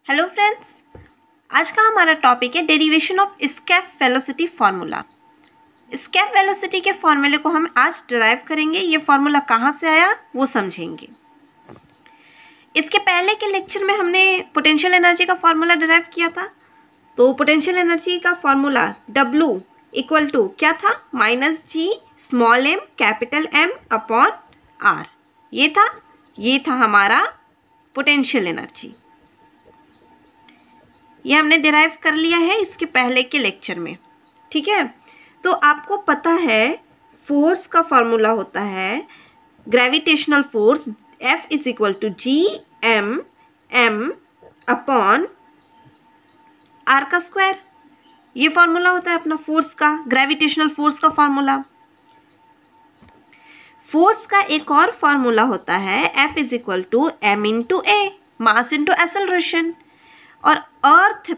Hello friends, आज का हमारा टॉपिक है derivation of escape velocity formula. Escape velocity के फार्मूले को हम आज डिराइव करेंगे। ये फार्मूला कहाँ से आया वो समझेंगे। इसके पहले के लेक्चर में हमने पोटेंशियल एनर्जी का फार्मूला डिराइव किया था। तो पोटेंशियल एनर्जी का फार्मूला W इक्वल टू क्या था, -G small m capital M upon R। ये था हमारा पोटेंशियल एनर्जी। ये हमने डिराइव कर लिया है इसके पहले के लेक्चर में, ठीक है। तो आपको पता है फोर्स का फॉर्मूला होता है gravitational force F is equal to G M upon R का स्क्वायर। ये फॉर्मूला होता है अपना फोर्स का, ग्रेविटेशनल फोर्स का फॉर्मूला। फोर्स का एक और फॉर्मूला होता है F is equal to M into A, mass into acceleration. और अर्थ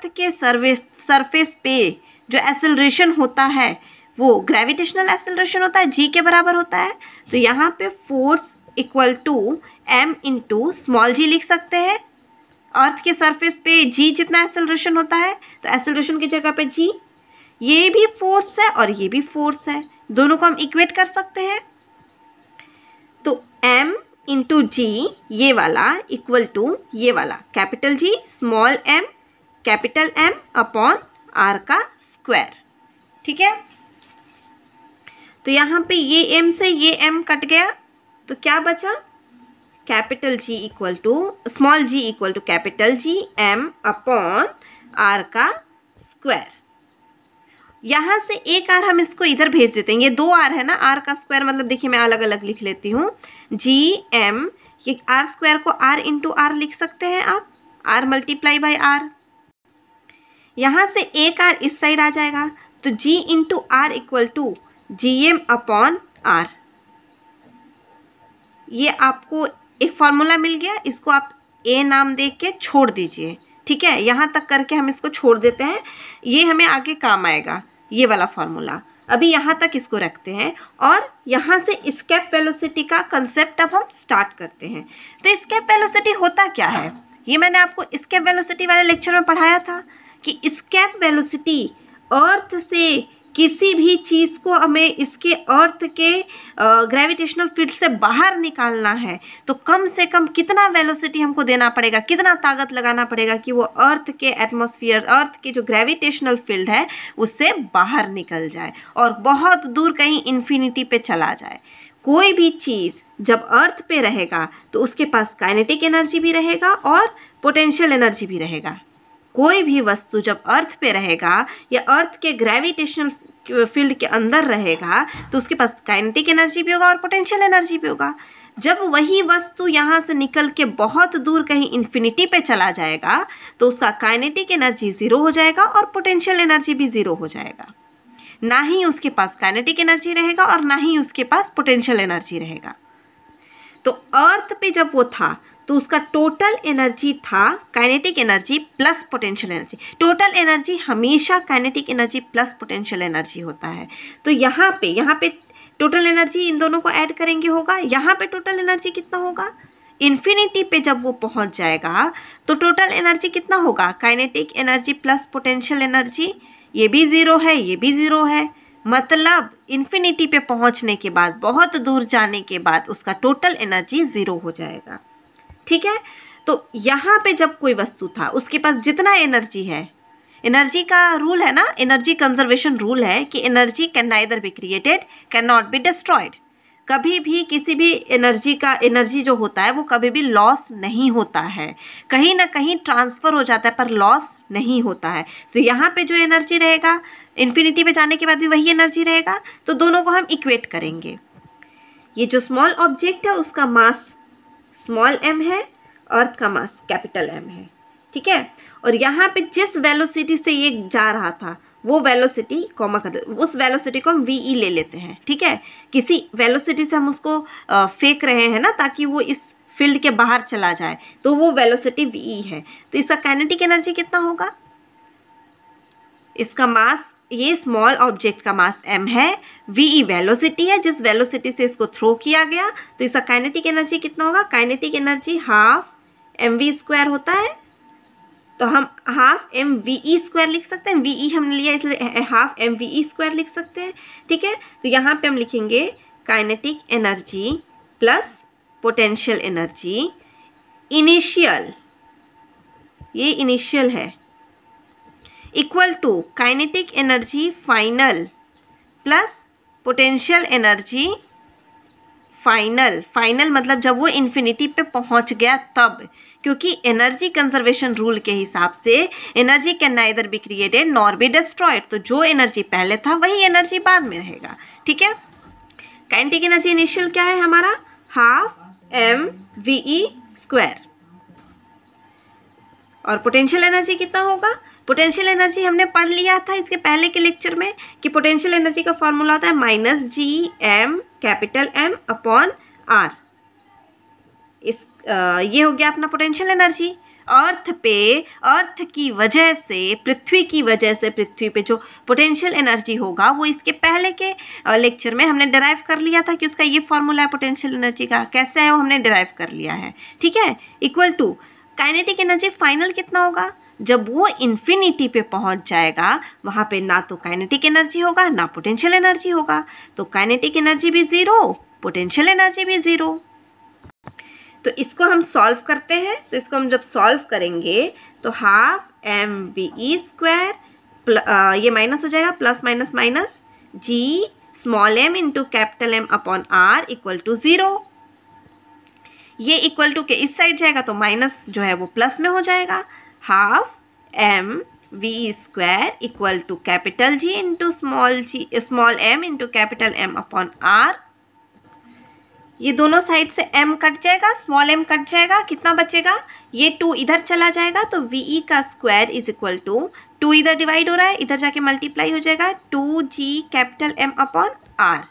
के सरफेस पे जो एक्सेलरेशन होता है वो ग्रेविटेशनल एक्सेलरेशन होता है, G के बराबर होता है। तो यहाँ पे force equal to M into small g लिख सकते हैं। अर्थ के सरफेस पे G जितना एक्सेलरेशन होता है तो एक्सेलरेशन की जगह पे G। ये भी फोर्स है और ये भी फोर्स है, दोनों को हम इक्वेट कर सकते हैं। तो M इंटू G ये वाला इक्वल टू ये वाला capital G small m capital M upon R का स्क्वायर, ठीक है। तो यहाँ पे ये m से ये m कट गया तो क्या बचा, capital G equal to small g equal to capital G m upon R का स्क्वायर। यहाँ से एक R हम इसको इधर भेज देते हैं, ये दो R है ना, R का स्क्वायर मतलब देखिए मैं अलग अलग लिख लेती हूँ। G M, ये R स्क्वायर को R इंटू R लिख सकते हैं आप, R मल्टीप्लाई बाई R। यहाँ से एक R इस साइड आ जाएगा तो G into R equal to GM upon R। ये आपको एक फॉर्मूला मिल गया, इसको आप A नाम दे के छोड़ दीजिए, ठीक है। यहाँ तक करके हम इसको छोड़ देते हैं, ये हमें आगे काम आएगा ये वाला फॉर्मूला। अभी यहाँ तक इसको रखते हैं और यहाँ से एस्केप वेलोसिटी का कंसेप्ट अब हम स्टार्ट करते हैं। तो एस्केप वेलोसिटी होता क्या है, ये मैंने आपको एस्केप वेलोसिटी वाले लेक्चर में पढ़ाया था कि एस्केप वेलोसिटी अर्थ से किसी भी चीज़ को हमें इसके अर्थ के ग्रेविटेशनल फील्ड से बाहर निकालना है तो कम से कम कितना वेलोसिटी हमको देना पड़ेगा, कितना ताकत लगाना पड़ेगा कि वो अर्थ के एटमॉस्फेयर, अर्थ के जो ग्रेविटेशनल फील्ड है उससे बाहर निकल जाए और बहुत दूर कहीं इन्फिनिटी पे चला जाए। कोई भी चीज़ जब अर्थ पे रहेगा तो उसके पास काइनेटिक एनर्जी भी रहेगा और पोटेंशियल एनर्जी भी रहेगा। कोई भी वस्तु जब अर्थ पे रहेगा या अर्थ के ग्रेविटेशनल फील्ड के अंदर रहेगा तो उसके पास काइनेटिक एनर्जी भी होगा और पोटेंशियल एनर्जी भी होगा। जब वही वस्तु यहाँ से निकल के बहुत दूर कहीं इन्फिनिटी पे चला जाएगा तो उसका काइनेटिक एनर्जी ज़ीरो हो जाएगा और पोटेंशियल एनर्जी भी ज़ीरो हो जाएगा। ना ही उसके पास काइनेटिक एनर्जी रहेगा और ना ही उसके पास पोटेंशियल एनर्जी रहेगा। तो अर्थ पे जब वो था तो उसका टोटल एनर्जी था kinetic energy plus potential energy. Total energy हमेशा kinetic energy plus potential energy होता है। तो यहाँ पे टोटल एनर्जी इन दोनों को ऐड करेंगे होगा, यहाँ पे टोटल एनर्जी कितना होगा, इन्फिनिटी पे जब वो पहुँच जाएगा तो टोटल एनर्जी कितना होगा, kinetic energy plus potential energy. ये भी ज़ीरो है, ये भी ज़ीरो है, मतलब इन्फिनिटी पे पहुँचने के बाद, बहुत दूर जाने के बाद उसका टोटल एनर्जी ज़ीरो हो जाएगा, ठीक है। तो यहाँ पे जब कोई वस्तु था उसके पास जितना एनर्जी है, एनर्जी का रूल है ना, एनर्जी कंजर्वेशन रूल है कि energy can neither be created can not be destroyed. कभी भी किसी भी एनर्जी जो होता है वो कभी भी लॉस नहीं होता है, कहीं ना कहीं ट्रांसफ़र हो जाता है पर लॉस नहीं होता है। तो यहाँ पे जो एनर्जी रहेगा इन्फिनिटी पे जाने के बाद भी वही एनर्जी रहेगा। तो दोनों को हम इक्वेट करेंगे। ये जो स्मॉल ऑब्जेक्ट है उसका मास स्मॉल m है, अर्थ का मास कैपिटल M है, ठीक है। और यहाँ पे जिस वेलोसिटी से ये जा रहा था वो वेलोसिटी कॉमा कर देते, उस वेलोसिटी को हम VE ले लेते हैं, ठीक है। किसी वेलोसिटी से हम उसको फेंक रहे हैं ना ताकि वो इस फील्ड के बाहर चला जाए तो वो वेलोसिटी VE है। तो इसका काइनेटिक एनर्जी कितना होगा, इसका मास, ये स्मॉल ऑब्जेक्ट का मास m है, VE वेलोसिटी है जिस वेलोसिटी से इसको थ्रो किया गया, तो इसका काइनेटिक एनर्जी कितना होगा, काइनेटिक एनर्जी हाफ mv² होता है, तो हम हाफ mve² लिख सकते हैं। ve हमने लिया इसलिए हाफ mve² लिख सकते हैं, ठीक है। तो यहाँ पे हम लिखेंगे kinetic energy plus potential energy initial, ये इनिशियल है, equal to kinetic energy final plus potential energy final. Final मतलब जब वो इन्फिनिटी पे पहुंच गया तब, क्योंकि एनर्जी कंजर्वेशन रूल के हिसाब से energy can neither be created nor be destroyed, तो जो एनर्जी पहले था वही एनर्जी बाद में रहेगा, ठीक है। काइनेटिक एनर्जी इनिशियल क्या है हमारा, हाफ mve², और पोटेंशियल एनर्जी कितना होगा, पोटेंशियल एनर्जी हमने पढ़ लिया था इसके पहले के लेक्चर में कि पोटेंशियल एनर्जी का फॉर्मूला होता है -gm M/r। ये हो गया अपना पोटेंशियल एनर्जी। अर्थ पे, अर्थ की वजह से, पृथ्वी की वजह से पृथ्वी पे जो पोटेंशियल एनर्जी होगा वो इसके पहले के लेक्चर में हमने डिराइव कर लिया था कि उसका ये फॉर्मूला है पोटेंशियल एनर्जी का, कैसे है वो हमने डिराइव कर लिया है, ठीक है। Equal to kinetic energy final कितना होगा, जब वो इन्फिनिटी पे पहुंच जाएगा वहाँ पे ना तो काइनेटिक एनर्जी होगा ना पोटेंशियल एनर्जी होगा, तो काइनेटिक एनर्जी भी ज़ीरो, पोटेंशियल एनर्जी भी ज़ीरो। तो इसको हम सॉल्व करते हैं, तो इसको हम जब सॉल्व करेंगे तो हाफ mve², ये माइनस हो जाएगा, plus minus minus g m into M/r equal to 0। ये इक्वल टू के इस साइड जाएगा तो माइनस जो है वो प्लस में हो जाएगा, half mve² equal to G into small m into M/r। ये दोनों साइड से m कट जाएगा, स्मॉल m कट जाएगा, कितना बचेगा, ये 2 इधर चला जाएगा तो ve का स्क्वायर इज इक्वल टू 2 इधर डिवाइड हो रहा है, इधर जाके मल्टीप्लाई हो जाएगा 2g M/r।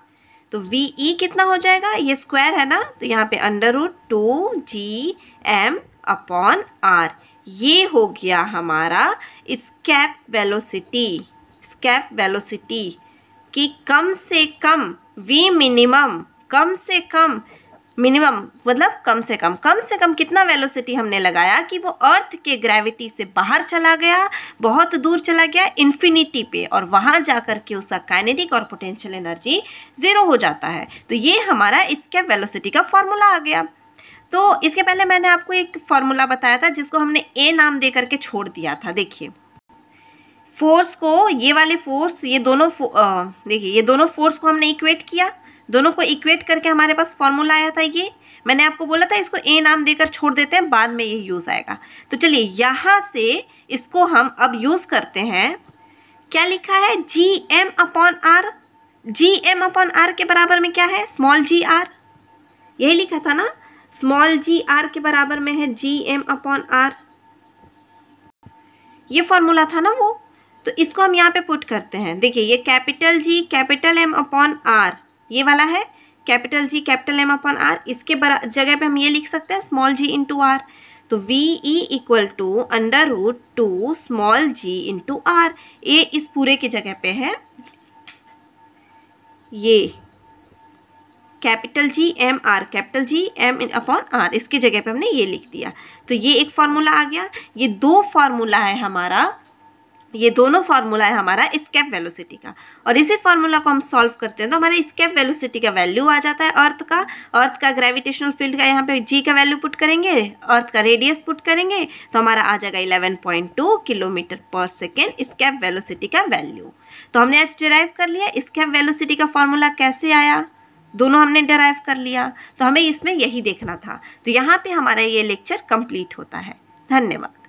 तो ve कितना हो जाएगा, ये स्क्वायर है ना, तो यहाँ पे √2g M/r। ये हो गया हमारा स्केप वेलोसिटी। स्केप वेलोसिटी कि कम से कम v मिनिमम, कम से कम, मिनिमम मतलब कम से कम कितना वेलोसिटी हमने लगाया कि वो अर्थ के ग्रेविटी से बाहर चला गया, बहुत दूर चला गया इन्फिनिटी पे, और वहाँ जा कर के उसका काइनेटिक और पोटेंशियल एनर्जी 0 हो जाता है। तो ये हमारा स्केप वेलोसिटी का फॉर्मूला आ गया। तो इसके पहले मैंने आपको एक फॉर्मूला बताया था जिसको हमने ए नाम दे करके छोड़ दिया था। देखिए फोर्स को, ये वाले फोर्स, ये दोनों देखिए ये दोनों फोर्स को हमने इक्वेट किया, दोनों को इक्वेट करके हमारे पास फॉर्मूला आया था। ये मैंने आपको बोला था इसको ए नाम देकर छोड़ देते हैं, बाद में ये यूज़ आएगा। तो चलिए यहाँ से इसको हम अब यूज़ करते हैं। क्या लिखा है, gm/r। gm/r के बराबर में क्या है, स्मॉल g_r, यही लिखा था ना, स्मॉल g_r के बराबर में है gm/r, ये फॉर्मूला था ना वो। तो इसको हम यहाँ पे पुट करते हैं। देखिए ये कैपिटल G कैपिटल M/r, ये वाला है कैपिटल G कैपिटल M/r, इसके जगह पे हम ये लिख सकते हैं स्मॉल g इंटू r। तो VE equal to √2 small g into r, ये इस पूरे की जगह पे है, ये capital G M/r capital G M/r, इसकी जगह पे हमने ये लिख दिया। तो ये एक फार्मूला आ गया। ये दो फार्मूला है हमारा, ये दोनों फार्मूला है हमारा स्केप वेलोसिटी का, और इसी फार्मूला को हम सॉल्व करते हैं तो हमारे स्केप वेलोसिटी का वैल्यू आ जाता है अर्थ का ग्रेविटेशनल फील्ड का, यहाँ पे g का वैल्यू पुट करेंगे, अर्थ का रेडियस पुट करेंगे तो हमारा आ जाएगा 11.2 किलोमीटर पर सेकेंड स्केप वेलोसिटी का वैल्यू। तो हमने आज डिराइव कर लिया स्केप वेलोसिटी का फॉर्मूला कैसे आया, दोनों हमने डिराइव कर लिया। तो हमें इसमें यही देखना था। तो यहाँ पे हमारा ये लेक्चर कंप्लीट होता है। धन्यवाद।